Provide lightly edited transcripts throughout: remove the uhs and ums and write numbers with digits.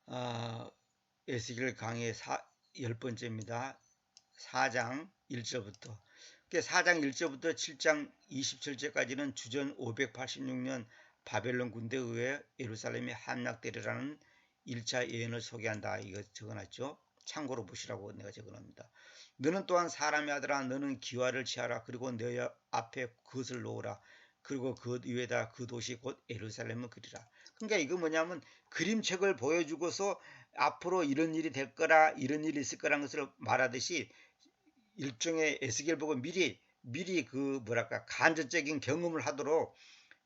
아, 에스겔 강의 10번째입니다. 4장 1절부터. 4장 1절부터 7장 27절까지는 주전 586년 바벨론 군대에 의해 예루살렘이 함락되리라는 1차 예언을 소개한다. 이거 적어놨죠. 참고로 보시라고 내가 적어놓습니다. 너는 또한 사람의 아들아, 너는 기와를 취하라. 그리고 너희 앞에 그것을 놓으라. 그리고 그것 위에다 그 도시 곧 예루살렘을 그리라. 그러니까 이거 뭐냐면 그림책을 보여주고서 앞으로 이런 일이 될 거라, 이런 일이 있을 거라는 것을 말하듯이 일종의 에스겔 보고 미리 그 뭐랄까 간접적인 경험을 하도록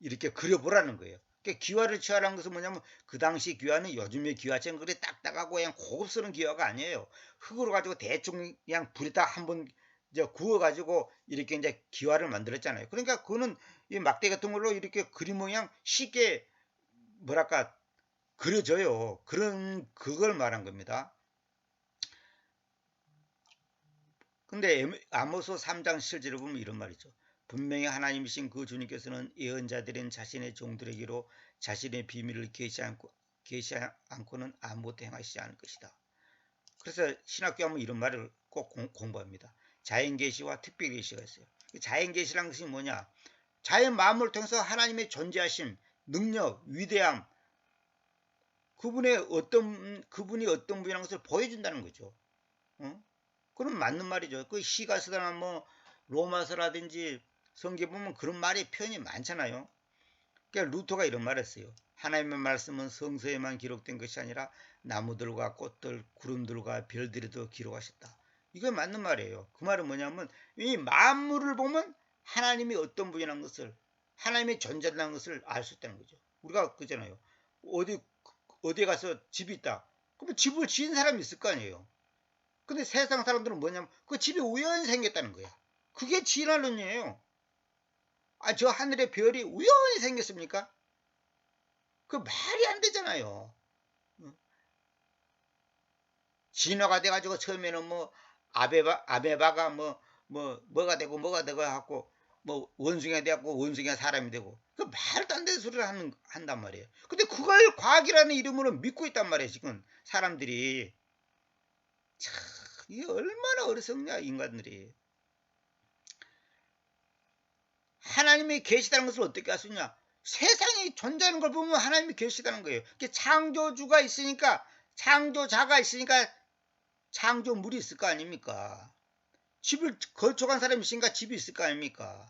이렇게 그려보라는 거예요. 그러니까 기와를 취하라는 것은 뭐냐면 그 당시 기와는 요즘의 기와처럼 그래 딱딱하고 그냥 고급스러운 기와가 아니에요. 흙으로 가지고 대충 그냥 불에다 한번 이제 구워가지고 이렇게 이제 기와를 만들었잖아요. 그러니까 그거는 이 막대 같은 걸로 이렇게 그림 모양 쉽게 뭐랄까 그려져요. 그걸 말한 겁니다. 근데 아모스 3장 7절을 보면 이런 말이죠. 분명히 하나님이신 그 주님께서는 예언자들인 자신의 종들에게로 자신의 비밀을 계시 않고는 아무것도 행하시지 않을 것이다. 그래서 신학교 하면 이런 말을 꼭 공부합니다. 자연계시와 특별계시가 있어요. 자연계시란 것이 뭐냐? 자연 만물을 통해서 하나님의 존재하심, 능력, 위대함, 그분이 어떤 분이라는 것을 보여준다는 거죠. 어? 그럼 맞는 말이죠. 그 시가서나 뭐 로마서라든지 성경 보면 그런 말이 표현이 많잖아요. 그러니까 루터가 이런 말을 했어요. 하나님의 말씀은 성서에만 기록된 것이 아니라 나무들과 꽃들, 구름들과 별들에도 기록하셨다. 이거 맞는 말이에요. 그 말은 뭐냐면 이 만물을 보면 하나님이 어떤 분이라는 것을, 하나님의 존재라는 것을 알 수 있다는 거죠. 우리가 그잖아요. 어디 가서 집이 있다. 그러면 집을 지은 사람이 있을 거 아니에요. 근데 세상 사람들은 뭐냐면 그 집이 우연히 생겼다는 거야. 그게 진화론이에요. 아, 저 하늘의 별이 우연히 생겼습니까? 그 말이 안 되잖아요. 진화가 돼가지고 처음에는 뭐 아메바가 뭐가 되고 하고 뭐 원숭이가 돼갖고 원숭이가 사람이 되고 그 말도 안 되는 소리를 한단 말이에요. 근데 그걸 과학이라는 이름으로 믿고 있단 말이에요. 지금 사람들이 참 이게 얼마나 어리석냐 인간들이. 하나님이 계시다는 것을 어떻게 알 수 있냐? 세상이 존재하는 걸 보면 하나님이 계시다는 거예요. 창조주가 있으니까 창조자가 있으니까 창조물이 있을 거 아닙니까? 집을 건축한 사람이 있으니까 집이 있을 거 아닙니까?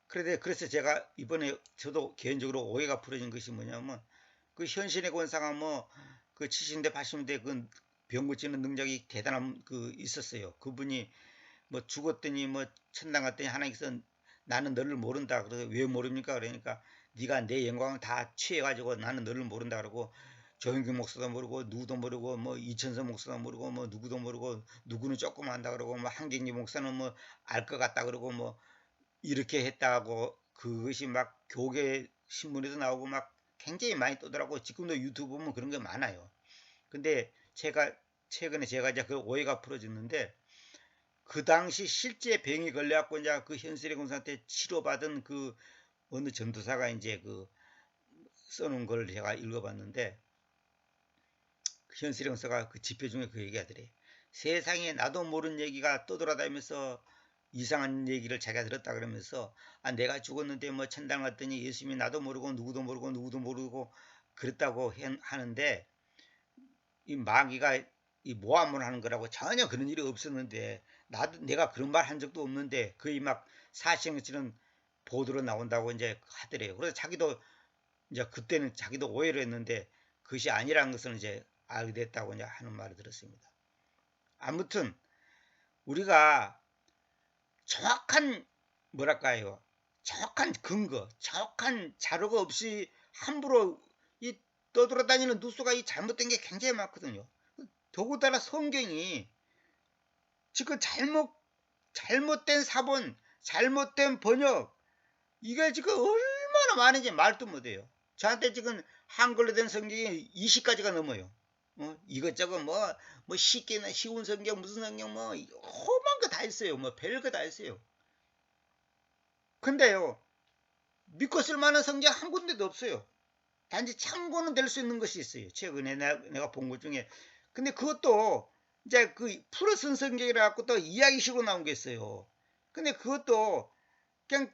그래서 제가 이번에 저도 개인적으로 오해가 풀어진 것이 뭐냐면 그 현신의 권사가 뭐 그 70대 80대 그 병 고치는 능력이 대단한 그 있었어요. 그분이 뭐 죽었더니 뭐 천당 갔더니 하나님께서 나는 너를 모른다. 그래서 왜 모릅니까? 그러니까 네가 내 영광을 다 취해가지고 나는 너를 모른다 그러고 조영규 목사도 모르고 누구도 모르고 뭐 이천서 목사도 모르고 뭐 누구도 모르고 누구는 조금 안다 그러고 뭐 한경기 목사는 뭐 알 것 같다 그러고 뭐 이렇게 했다고 그것이 막 교계 신문에도 나오고 막 굉장히 많이 떠더라고. 지금도 유튜브 보면 그런 게 많아요. 근데 최근에 제가 이제 그 오해가 풀어졌는데 그 당시 실제 병이 걸려갖고 이제 그 현실의 공사한테 치료받은 그 어느 전도사가 이제 그 써놓은 걸 제가 읽어봤는데 현실의 공사가 그 집회 중에 그 얘기하더래. 세상에 나도 모르는 얘기가 떠돌아다니면서 이상한 얘기를 자기가 들었다 그러면서 아 내가 죽었는데 뭐 천당 갔더니 예수님이 나도 모르고 누구도 모르고 그랬다고 하는데 이 마귀가 이 모함을 하는 거라고 전혀 그런 일이 없었는데 내가 그런 말 한 적도 없는데 거의 막 사실처럼 보도로 나온다고 이제 하더래요. 그래서 자기도 이제 그때는 자기도 오해를 했는데 그것이 아니라는 것을 이제 알게 됐다고 이제 하는 말을 들었습니다. 아무튼 우리가 정확한 뭐랄까요? 정확한 근거, 정확한 자료가 없이 함부로 이 떠돌아다니는 누수가 이 잘못된 게 굉장히 많거든요. 더군다나 성경이 지금 잘못된 사본, 잘못된 번역, 이게 지금 얼마나 많은지 말도 못해요. 저한테 지금 한글로 된 성경이 20가지가 넘어요. 이것저것 뭐 쉽게나 쉬운 성경, 무슨 성경, 뭐, 험한 거 다 있어요. 뭐, 별거 다 있어요. 근데요, 믿고 쓸 만한 성경 한 군데도 없어요. 단지 참고는 될 수 있는 것이 있어요. 최근에 내가 본 것 중에. 근데 그것도 이제 그 풀어 쓴 성경이라 갖고 또 이야기식으로 나온 게 있어요. 근데 그것도 그냥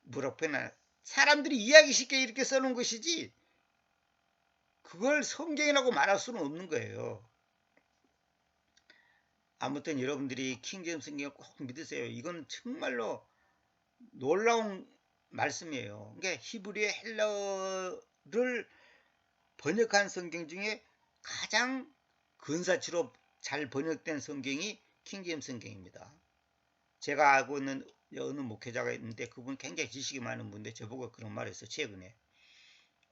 뭐라고 표현하나, 사람들이 이야기 쉽게 이렇게 써놓은 것이지 그걸 성경이라고 말할 수는 없는 거예요. 아무튼 여러분들이 킹제임스 성경을 꼭 믿으세요. 이건 정말로 놀라운 말씀이에요. 그러니까 히브리어 헬라어를 번역한 성경 중에 가장 근사치로 잘 번역된 성경이 킹제임스 성경입니다. 제가 알고 있는 어느 목회자가 있는데 그분 굉장히 지식이 많은 분인데 저보고 그런 말을 했어요. 최근에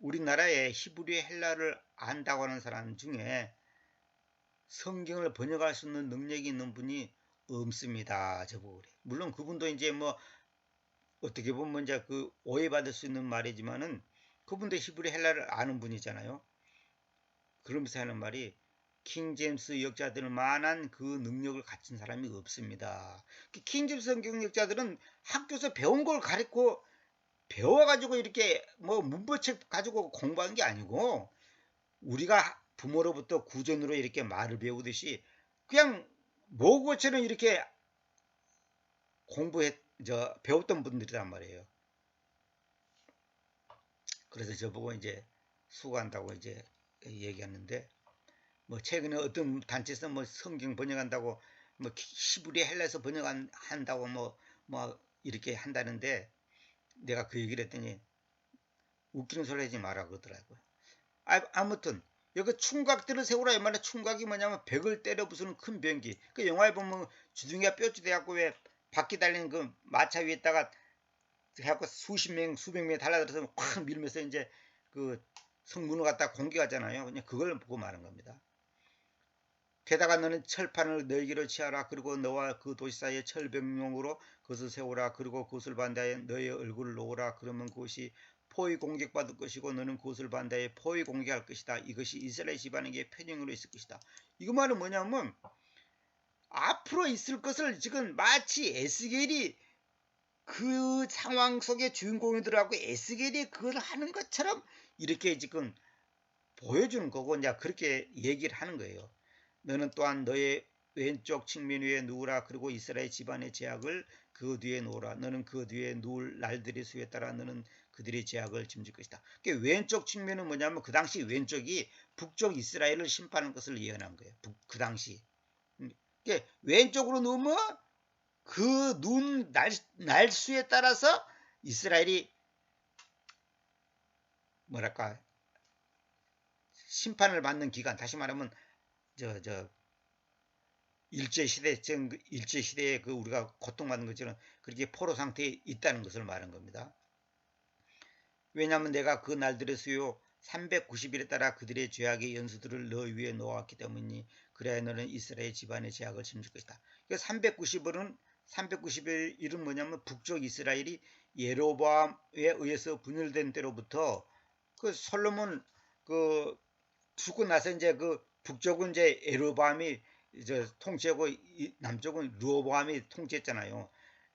우리나라에 히브리어 헬라를 안다고 하는 사람 중에 성경을 번역할 수 있는 능력이 있는 분이 없습니다. 저보고 그래. 물론 그분도 이제 뭐 어떻게 보면 이제 그 오해받을 수 있는 말이지만은 그분도 히브리 헬라를 아는 분이잖아요. 그러면서 하는 말이 킹제임스 역자들만한 그 능력을 갖춘 사람이 없습니다. 킹제임스 성경 역자들은 학교에서 배운 걸 가르쳐 배워가지고 이렇게 뭐 문법책 가지고 공부한 게 아니고 우리가 부모로부터 구전으로 이렇게 말을 배우듯이 그냥 모국어처럼 이렇게 배웠던 분들이란 말이에요. 그래서 저보고 이제 수고한다고 이제 얘기하는데 뭐 최근에 어떤 단체에서 뭐 성경 번역한다고 뭐 히브리 헬라에서 번역한다고 뭐 이렇게 한다는데 내가 그 얘기를 했더니 웃기는 소리 하지 마라 그러더라고요. 아무튼 여기 충각들을 세우라. 이 말에 충각이 뭐냐면 벽을 때려 부수는 큰 변기. 그 영화에 보면 주둥이가 뼈줄이 돼갖고 왜 바퀴 달린 그 마차 위에다가 해갖고 수십 명 수백 명이 달라들어서 확 밀면서 이제 그 성문을 갖다 공격하잖아요. 그냥 그걸 보고 말한 겁니다. 게다가 너는 철판을 너에게로 취하라. 그리고 너와 그 도시 사이에 철벽용으로 그것을 세우라. 그리고 그것을 반대에 너의 얼굴을 놓으라. 그러면 그것이 포위 공격받을 것이고 너는 그것을 반대에 포위 공격할 것이다. 이것이 이스라엘 집안에게 표징으로 있을 것이다. 이거 말은 뭐냐면 앞으로 있을 것을 지금 마치 에스겔이 그 상황 속에 주인공이들하고 에스겔이 그걸 하는 것처럼 이렇게 지금 보여주는 거고 이제 그렇게 얘기를 하는 거예요. 너는 또한 너의 왼쪽 측면 위에 누우라. 그리고 이스라엘 집안의 제약을 그 뒤에 놓으라. 너는 그 뒤에 누울 날들의 수에 따라 너는 그들의 제약을 짐질 것이다. 그러니까 왼쪽 측면은 뭐냐면 그 당시 왼쪽이 북쪽 이스라엘을 심판하는 것을 예언한 거예요. 그 당시. 그러니까 왼쪽으로 누우면 그 눈 날수에 따라서 이스라엘이 뭐랄까 심판을 받는 기간, 다시 말하면 일제시대에 그 우리가 고통받는 것처럼 그렇게 포로 상태에 있다는 것을 말한 겁니다. 왜냐하면 내가 그 날들의 수요 390일에 따라 그들의 죄악의 연수들을 너 위에 놓았기 때문이니 그래야 너는 이스라엘 집안의 죄악을 짐질 것이다. 390일은 뭐냐면 북쪽 이스라엘이 예로보암에 의해서 분열된 때로부터 그 솔로몬 그 죽고 나서 이제 그 북쪽은 이제 예로보암이 통치하고 남쪽은 르호보암이 통치했잖아요.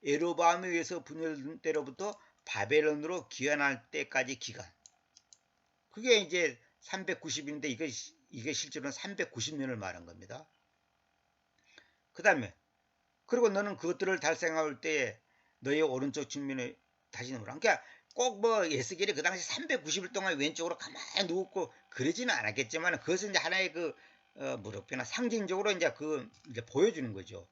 예로보암에 의해서 분열된 때로부터 바벨론으로 귀환할 때까지 기간. 그게 이제 390인데 이게 실제로는 390년을 말한 겁니다. 그 다음에 그리고 너는 그것들을 달성할 때에 너의 오른쪽 측면에 다시 놓으라. 그러니까 꼭 뭐 에스겔이 그 당시 390일 동안 왼쪽으로 가만히 누웠고 그러지는 않았겠지만 그것은 이제 하나의 그 뭐랄까나 상징적으로 이제 보여주는 거죠.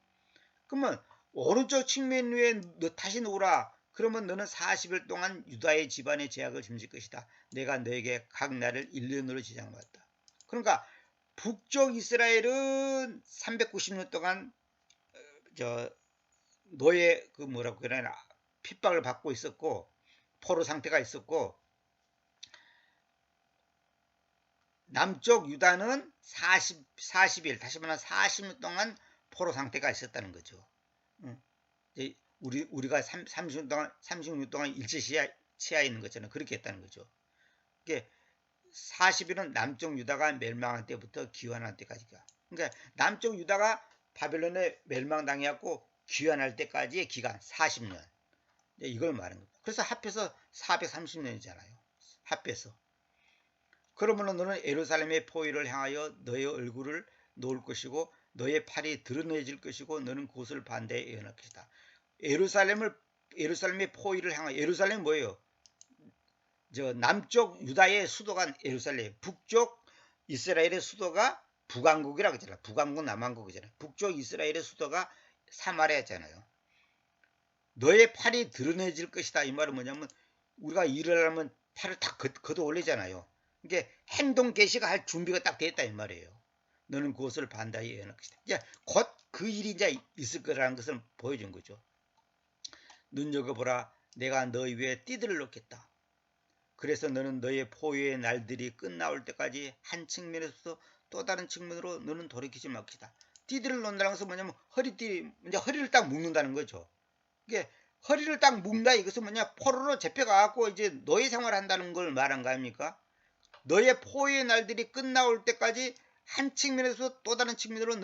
그러면 오른쪽 측면 위에 너 다시 놓으라. 그러면 너는 40일 동안 유다의 집안의 제약을 짐질 것이다. 내가 너에게 각 날을 1년으로 지정받았다. 그러니까 북쪽 이스라엘은 390년 동안 노예 그 뭐라고 그러나 핍박을 받고 있었고 포로 상태가 있었고 남쪽 유다는 40일 다시 말하면 40년 동안 포로 상태가 있었다는 거죠. 우리가 30년 동안 일제 시야에 있는 것처럼 그렇게 했다는 거죠. 이게 40일은 남쪽 유다가 멸망할 때부터 귀환할 때까지가. 그러니까 남쪽 유다가 바벨론에 멸망당해갖고 귀환할 때까지의 기간 40년. 이걸 말하는 겁니다. 그래서 합해서 430년이잖아요. 합해서. 그러면 너는 예루살렘의 포위를 향하여 너의 얼굴을 놓을 것이고 너의 팔이 드러내질 것이고 너는 그것을 반대에 예언할 것이다. 예루살렘의 포위를 향하여, 예루살렘이 뭐예요? 저 남쪽 유다의 수도가 예루살렘, 북쪽 이스라엘의 수도가 북왕국이라고 하잖아요. 북왕국 남왕국이잖아요. 북쪽 이스라엘의 수도가 사마리아잖아요. 너의 팔이 드러내질 것이다. 이 말은 뭐냐면 우리가 일을 하면 팔을 다 걷어 올리잖아요. 이게 행동 개시가 할 준비가 딱 됐다 이 말이에요. 너는 그것을 반드시 예언할 것이다. 이제 곧 그 일이 이제 있을 거라는 것을 보여준 거죠. 눈여겨보라, 내가 너희 위에 띠들을 놓겠다. 그래서 너는 너의 포위의 날들이 끝나올 때까지 한 측면에서 또 다른 측면으로 너는 돌이키지 말것이다. 띠들을 놓는다는 것은 뭐냐면 허리띠, 이제 허리를 딱 묶는다는 거죠. 이게 허리를 딱 묶는다 이것은 뭐냐, 포로로 잡혀가고 이제 노예 생활한다는 걸 말한 거 아닙니까? 너의 포위의 날들이 끝나올 때까지 한 측면에서 또 다른 측면으로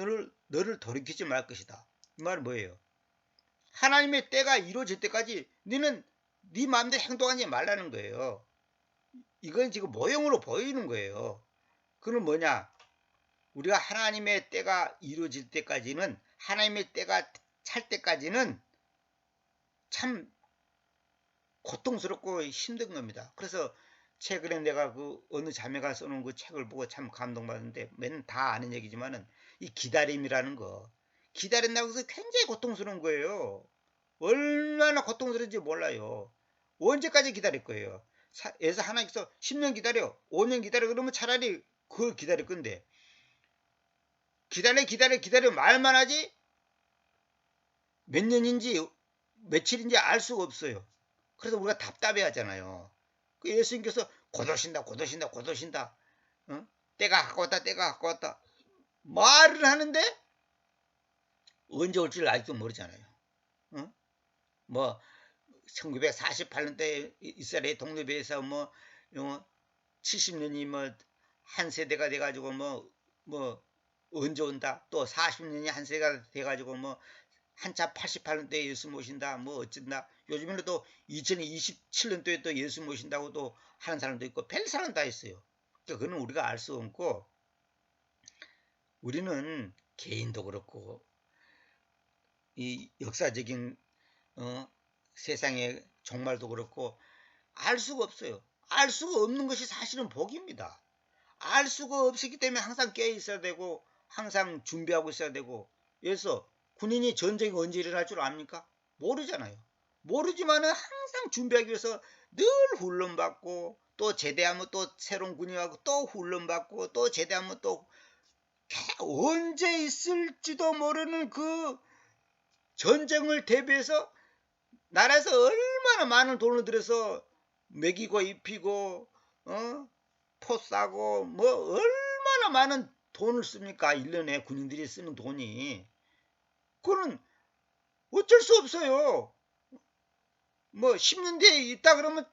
너를 돌이키지 말 것이다. 이 말은 뭐예요? 하나님의 때가 이루어질 때까지 너는 네 마음대로 행동하지 말라는 거예요. 이건 지금 모형으로 보이는 거예요. 그건 뭐냐? 우리가 하나님의 때가 이루어질 때까지는, 하나님의 때가 찰 때까지는 참 고통스럽고 힘든 겁니다. 그래서 최근에 내가 그 어느 자매가 써놓은 그 책을 보고 참 감동받았는데, 맨 다 아는 얘기지만은 이 기다림이라는 거, 기다린다고 해서 굉장히 고통스러운 거예요. 얼마나 고통스러운지 몰라요. 언제까지 기다릴 거예요? 그래서 하나님께서 10년 기다려, 5년 기다려 그러면 차라리 그걸 기다릴 건데, 기다려 말만 하지 몇 년인지 며칠인지 알 수가 없어요. 그래서 우리가 답답해 하잖아요. 그 예수님께서 곧 오신다. 어? 때가 갖고 왔다. 말을 하는데 언제 올지를 아직도 모르잖아요. 어? 뭐 1948년대 이스라엘 독립에서 뭐 70년이 뭐 한 세대가 돼가지고 뭐 언제 온다. 또 40년이 한 세대가 돼가지고 뭐 한참 88년도에 예수 모신다 뭐 어쩐다. 요즘에는 또 2027년도에 또 예수 모신다고 또 하는 사람도 있고 별 사람 다 있어요. 그러니까 그건 우리가 알 수 없고, 우리는 개인도 그렇고 이 역사적인 세상의 종말도 그렇고 알 수가 없어요. 알 수가 없는 것이 사실은 복입니다. 알 수가 없기 때문에 항상 깨어 있어야 되고 항상 준비하고 있어야 되고. 그래서 군인이 전쟁이 언제 일어날 줄 압니까? 모르잖아요. 모르지만은 항상 준비하기 위해서 늘 훈련받고, 또 제대하면 또 새로운 군인하고 또 훈련받고, 또 제대하면 또 언제 있을지도 모르는 그 전쟁을 대비해서 나라에서 얼마나 많은 돈을 들여서 먹이고 입히고 포 싸고 뭐 얼마나 많은 돈을 씁니까? 1년에 군인들이 쓰는 돈이. 그거는 어쩔 수 없어요. 뭐 10년 뒤에 있다 그러면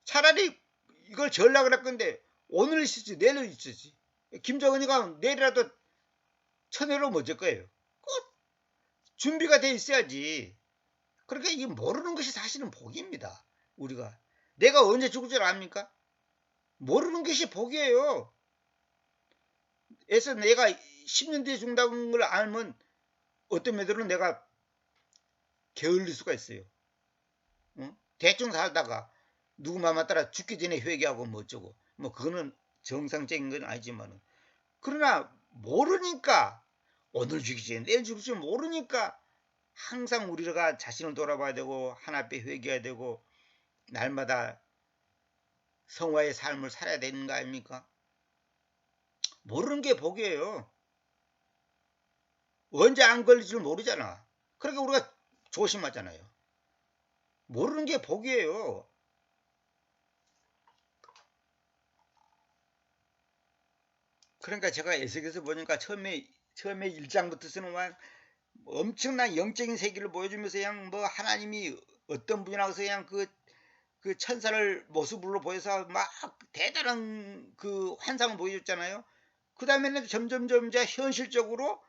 차라리 이걸 전락을 할 건데 오늘 있을지 내일 있을지. 김정은이가 내일이라도 천혜로 못 질 거예요. 준비가 돼 있어야지. 그러니까 이게 모르는 것이 사실은 복입니다. 우리가 내가 언제 죽을 줄 압니까? 모르는 것이 복이에요. 그래서 내가 10년 뒤에 죽는다는 걸 알면 어떤 면들은 내가 게을릴 수가 있어요. 대충 살다가 누구 맘에 따라 죽기 전에 회개하고 뭐 어쩌고, 뭐 그거는 정상적인 건 아니지만은, 그러나 모르니까, 오늘 죽이지 내일 죽을지 모르니까 항상 우리가 자신을 돌아봐야 되고 하나 앞에 회개해야 되고 날마다 성화의 삶을 살아야 되는 거 아닙니까? 모르는 게 복이에요. 언제 안 걸릴 줄 모르잖아. 그러니까 우리가 조심하잖아요. 모르는 게 복이에요. 그러니까 제가 에스겔서 보니까 처음에 1장부터 막 엄청난 영적인 세계를 보여주면서 그냥 뭐 하나님이 어떤 분이라고 해서 그냥 그 천사를 모습으로 보여서 막 대단한 그 환상을 보여줬잖아요. 그 다음에는 점점 이제 현실적으로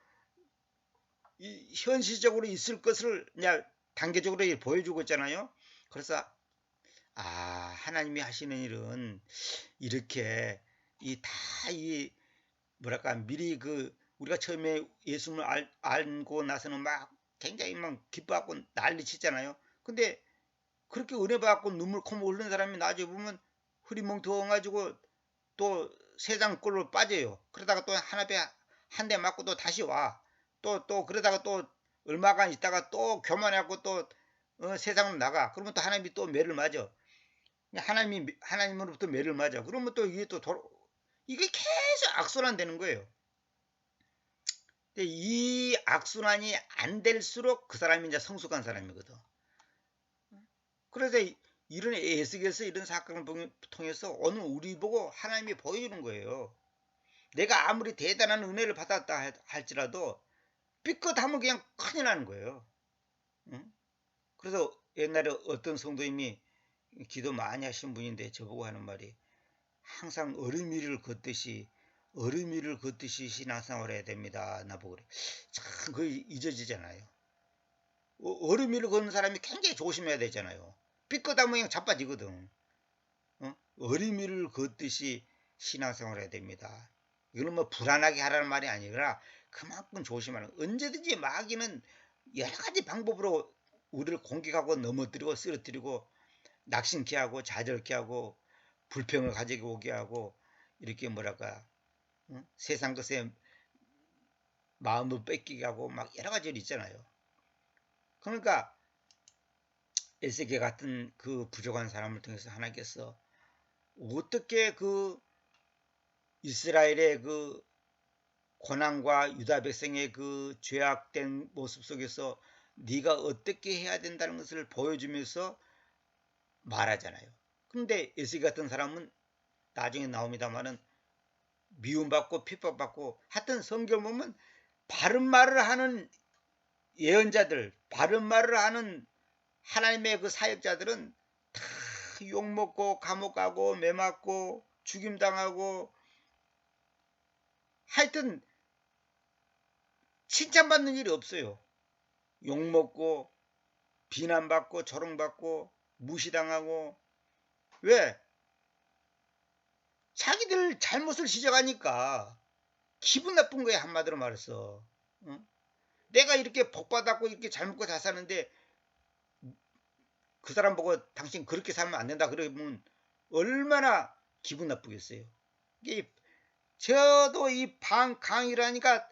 있을 것을 그냥 단계적으로 보여주고 있잖아요. 그래서 하나님이 하시는 일은 이렇게 이 다 이 뭐랄까 미리 그 우리가 처음에 예수님을 알고 나서는 막 굉장히 막 기뻐하고 난리 치잖아요. 근데 그렇게 은혜 받고 눈물 콧물 흘리는 사람이 나중에 보면 흐리멍텅해가지고 또 세상 꼴로 빠져요. 그러다가 또 하나배 한 대 맞고 또 다시 와. 또 그러다가 또 얼마간 있다가 또 교만해갖고 또 세상으로 나가. 그러면 또 하나님이 또 매를 맞아. 하나님으로부터 매를 맞아. 그러면 또 이게 또 이게 계속 악순환 되는 거예요. 근데 이 악순환이 안 될수록 그 사람이 이제 성숙한 사람이거든. 그래서 이런 에스겔서 이런 사건을 통해서 오늘 우리 보고 하나님이 보여주는 거예요. 내가 아무리 대단한 은혜를 받았다 할지라도 삐끗하면 그냥 큰일 나는 거예요. 응? 그래서 옛날에 어떤 성도님이 기도 많이 하신 분인데 저보고 하는 말이 항상 얼음 위를 걷듯이 신앙생활 해야 됩니다. 나보고 그래. 참 그게 잊어지잖아요. 얼음 위를 걷는 사람이 굉장히 조심해야 되잖아요. 삐끗하면 그냥 자빠지거든. 얼음 위를 걷듯이 신앙생활 해야 됩니다. 이거는 뭐 불안하게 하라는 말이 아니라 그만큼 조심하는. 언제든지 마귀는 여러 가지 방법으로 우리를 공격하고 넘어뜨리고 쓰러뜨리고 낙심케 하고 좌절케 하고 불평을 가지고 오게 하고 이렇게 뭐랄까 세상 것에 마음을 뺏기게 하고 막 여러 가지 일 있잖아요. 그러니까 에스겔 같은 그 부족한 사람을 통해서 하나님께서 어떻게 그 이스라엘의 그 고난과 유다 백성의 그 죄악된 모습 속에서 네가 어떻게 해야 된다는 것을 보여주면서 말하잖아요. 그런데 에스겔 같은 사람은 나중에 나옵니다만은 미움받고 핍박받고 하여튼 성경 보면 바른 말을 하는 예언자들, 바른 말을 하는 하나님의 그 사역자들은 다 욕먹고 감옥 가고 매 맞고 죽임당하고 하여튼 칭찬받는 일이 없어요. 욕먹고 비난받고 조롱받고 무시당하고 왜? 자기들 잘못을 지적하니까 기분 나쁜 거야. 한마디로 말해서. 응? 내가 이렇게 복받았고 이렇게 잘 먹고 잘 사는데 그 사람 보고 당신 그렇게 살면 안 된다 그러면 얼마나 기분 나쁘겠어요. 저도 이 강의를 하니까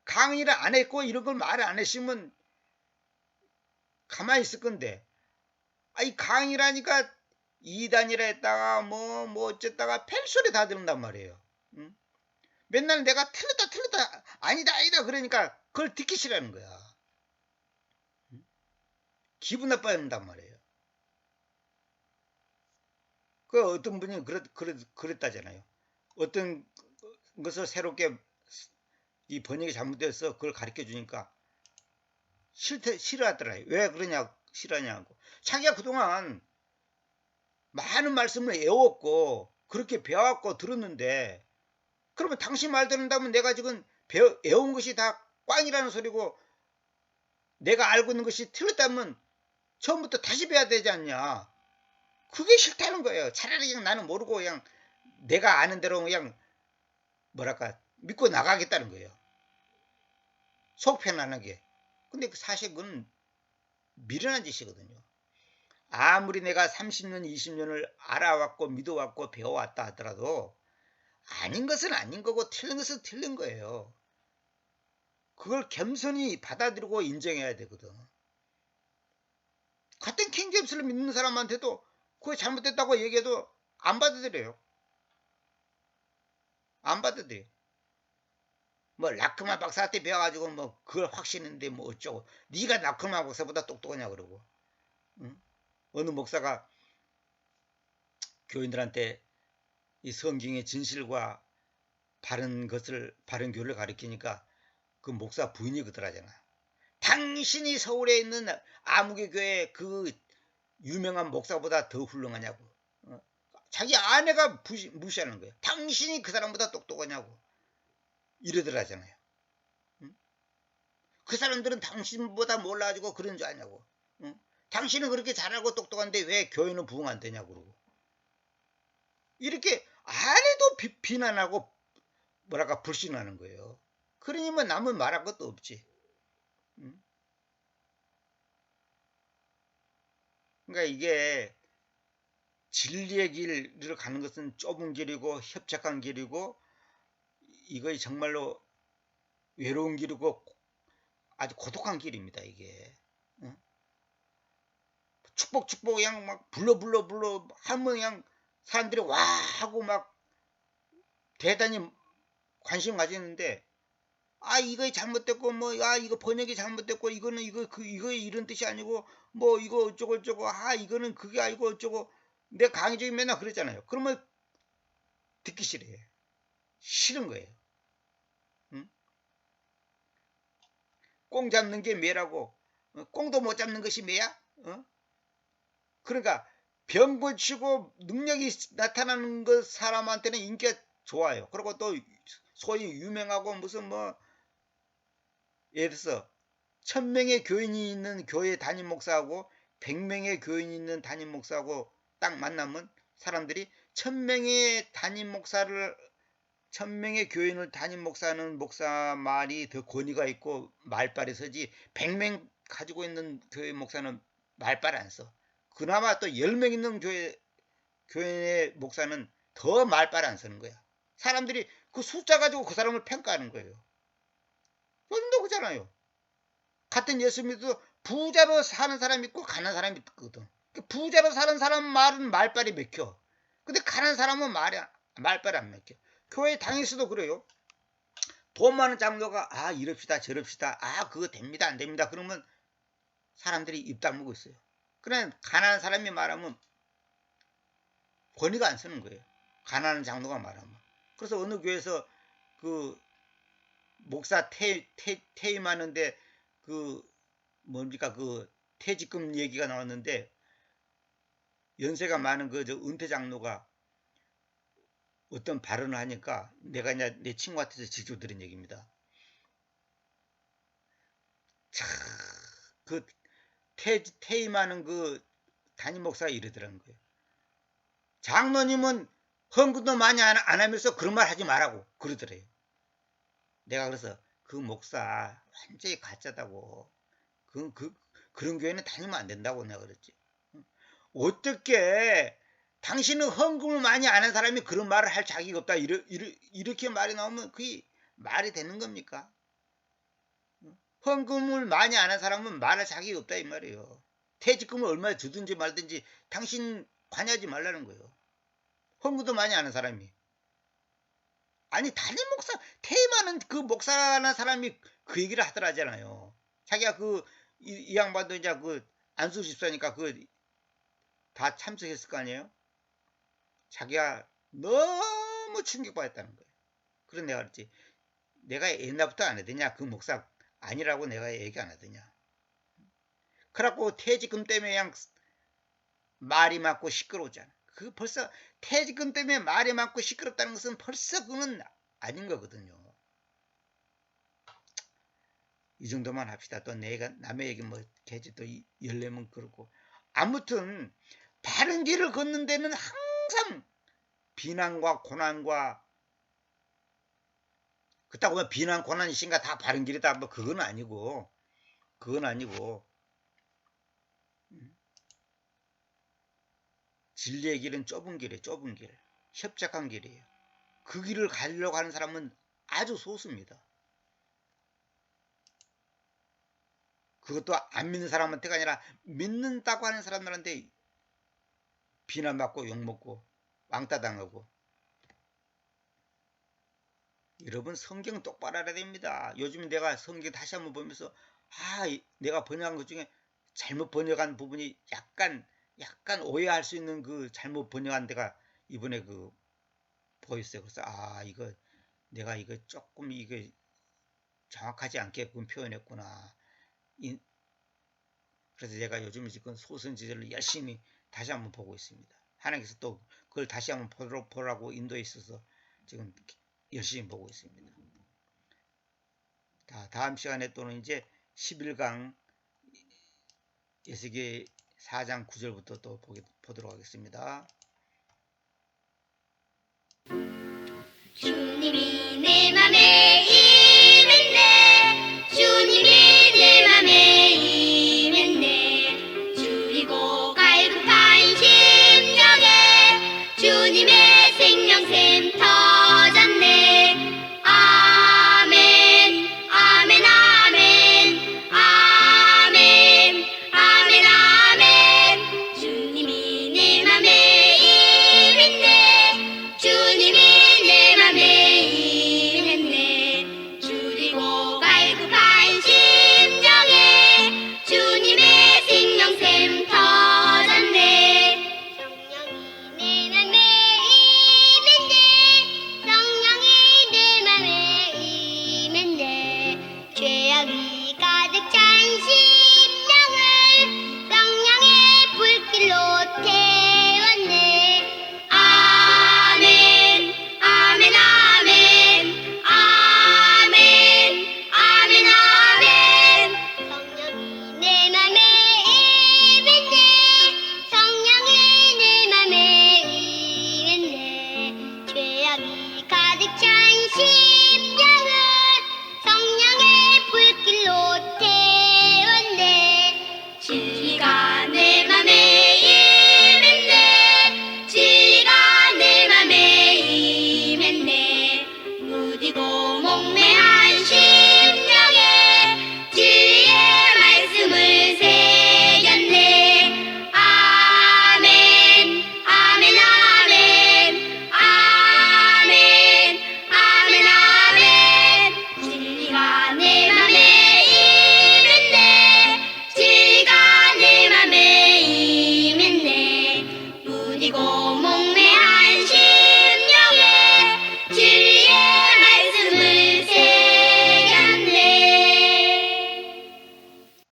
강의를 안 했고 이런 걸 말을 안 했으면 가만히 있을 건데 이 강의를 하니까 이단이라 했다가 뭐 어쨌다가 펠소리 다 듣는단 말이에요. 응? 맨날 내가 틀렸다 아니다 그러니까 그걸 듣기 싫어하는 거야. 응? 기분 나빠야 한단 말이에요. 그 어떤 분이 그랬다잖아요. 어떤 것을 새롭게 이 번역이 잘못돼서 그걸 가르쳐 주니까 싫어하더라고요. 왜 그러냐 싫어하냐고. 자기가 그동안 많은 말씀을 애웠고 그렇게 배워갖고 들었는데 그러면 당신 말 듣는다면 내가 지금 애운 것이 다 꽝이라는 소리고 내가 알고 있는 것이 틀렸다면 처음부터 다시 배워야 되지 않냐. 그게 싫다는 거예요. 차라리 그냥 나는 모르고 그냥 내가 아는 대로 그냥 뭐랄까 믿고 나가겠다는 거예요. 속 편안하게. 근데 사실 그건 미련한 짓이거든요. 아무리 내가 30년 20년을 알아왔고 믿어왔고 배워왔다 하더라도 아닌 것은 아닌 거고 틀린 것은 틀린 거예요. 그걸 겸손히 받아들이고 인정해야 되거든. 같은 킹제임스를 믿는 사람한테도 그게 잘못됐다고 얘기해도 안 받아들여요. 안 받아들여요. 뭐 라크만 박사한테 배워가지고 뭐 그걸 확신했는데 뭐 어쩌고 네가 라크만 박사보다 똑똑하냐 그러고 응? 어느 목사가 교인들한테 이 성경의 진실과 바른 교를 가리키니까 그 목사 부인이 그러더라잖아. 당신이 서울에 있는 아무개 교회 그 유명한 목사보다 더 훌륭하냐고. 자기 아내가 무시하는 거예요. 당신이 그 사람보다 똑똑하냐고 이러더라잖아요. 그 사람들은 당신보다 몰라가지고 그런 줄 아냐고. 당신은 그렇게 잘하고 똑똑한데 왜 교회는 부흥 안 되냐고 그러고. 이렇게 아내도 비난하고 뭐랄까 불신하는 거예요. 그러니 뭐 남은 말할 것도 없지. 그러니까 이게 진리의 길을 가는 것은 좁은 길이고 협착한 길이고 이거 정말로 외로운 길이고 아주 고독한 길입니다. 이게 축복 그냥 막 불러 하면 그냥 사람들이 와 하고 막 대단히 관심 가지는데 이거 잘못됐고 뭐 이거 번역이 잘못됐고 이거는 이거 이런 뜻이 아니고 뭐 이거 어쩌고 이거는 그게 아니고 어쩌고 내 강의적이 맨날 그랬잖아요. 그러면 듣기 싫은 거예요. 응? 꽁 잡는 게 매라고 꽁도 못 잡는 것이 매야? 그러니까 병 고치고 능력이 나타나는 것 사람한테는 인기가 좋아요. 그리고 또 소위 유명하고 무슨 뭐 예를 들어서 1000명의 교인이 있는 교회 담임 목사하고 100명의 교인이 있는 담임 목사하고 딱 만나면 사람들이 1000명의 교인을 담임 목사는 목사 말이 더 권위가 있고 말빨이 서지 100명 가지고 있는 교회 목사는 말빨 안 써. 그나마 또 10명 있는 교회의 목사는 더 말빨 안 쓰는 거야. 사람들이 그 숫자 가지고 그 사람을 평가하는 거예요. 요즘도 그렇잖아요. 같은 예수 믿어도 부자로 사는 사람이 있고 가난한 사람이 있거든. 부자로 사는 사람 말은 말빨이 맥혀. 근데 가난한 사람은 말빨이 안 맥혀. 교회 다니서도 그래요. 돈 많은 장로가 이럽시다 저럽시다 그거 됩니다 안 됩니다 그러면 사람들이 입 다물고 있어요. 그래 가난한 사람이 말하면 권위가 안 쓰는 거예요. 가난한 장로가 말하면. 그래서 어느 교회에서 그 목사 퇴임하는데 그 뭡니까 그 퇴직금 얘기가 나왔는데 연세가 많은 그 은퇴 장로가 어떤 발언을 하니까 내가 이제 내 친구한테서 직접 들은 얘기입니다. 그 퇴임하는 그 담임 목사가 이러더라는 거예요. 장로님은 헌금도 많이 안 하면서 그런 말 하지 말라고 그러더래요. 내가 그래서 그 목사 완전히 가짜다고. 그런 교회는 다니면 안 된다고 내가 그랬지. 어떻게 당신은 헌금을 많이 안 한 사람이 그런 말을 할 자격이 없다. 이렇게 말이 나오면 그게 말이 되는 겁니까? 헌금을 많이 안 한 사람은 말할 자격이 없다 이 말이에요. 퇴직금을 얼마나 주든지 말든지 당신 관여하지 말라는 거예요. 헌금도 많이 안 한 사람이. 아니 담임 목사 퇴임하는 그 목사라는 사람이 그 얘기를 하더라잖아요. 자기가 이 양반도 이제 그 안수 집사니까 다 참석했을 거 아니에요. 자기가 너무 충격받았다는 거예요. 그래서 내가 그랬지. 내가 옛날부터 안 하더냐. 그 목사 아니라고 내가 얘기 안 하더냐. 그래갖고 퇴직금 때문에 그냥 말이 많고 시끄러웠잖아. 벌써 퇴직금 때문에 말이 많고 시끄럽다는 것은 벌써 그건 아닌 거거든요. 이 정도만 합시다. 또 내가 남의 얘기 뭐 개지 또 열내면 그렇고. 아무튼 바른 길을 걷는 데는 항상 비난과 고난과 그렇다고 보면 비난 고난이신가 다 바른 길이다 뭐 그건 아니고 진리의 길은 좁은 길이에요. 좁은 길 협착한 길이에요. 그 길을 가려고 하는 사람은 아주 소수입니다. 그것도 안 믿는 사람한테가 아니라 믿는다고 하는 사람들한테 비난받고 욕먹고 왕따 당하고. 여러분 성경 똑바로 알아야 됩니다. 요즘 내가 성경 다시 한번 보면서 내가 번역한 것 중에 잘못 번역한 부분이 약간 오해할 수 있는 그 잘못 번역한 데가 이번에 보였어요. 그래서 이거 내가 이거 조금 이게 정확하지 않게끔 표현했구나. 그래서 제가 요즘 지금 소선지절을 열심히 다시 한번 보고 있습니다. 하나님께서 또 그걸 다시 한번 보라고 인도에 있어서 지금 열심히 보고 있습니다. 다음 시간에 또는 이제 11강 에스겔 4장 9절부터 또 보도록 하겠습니다. 나네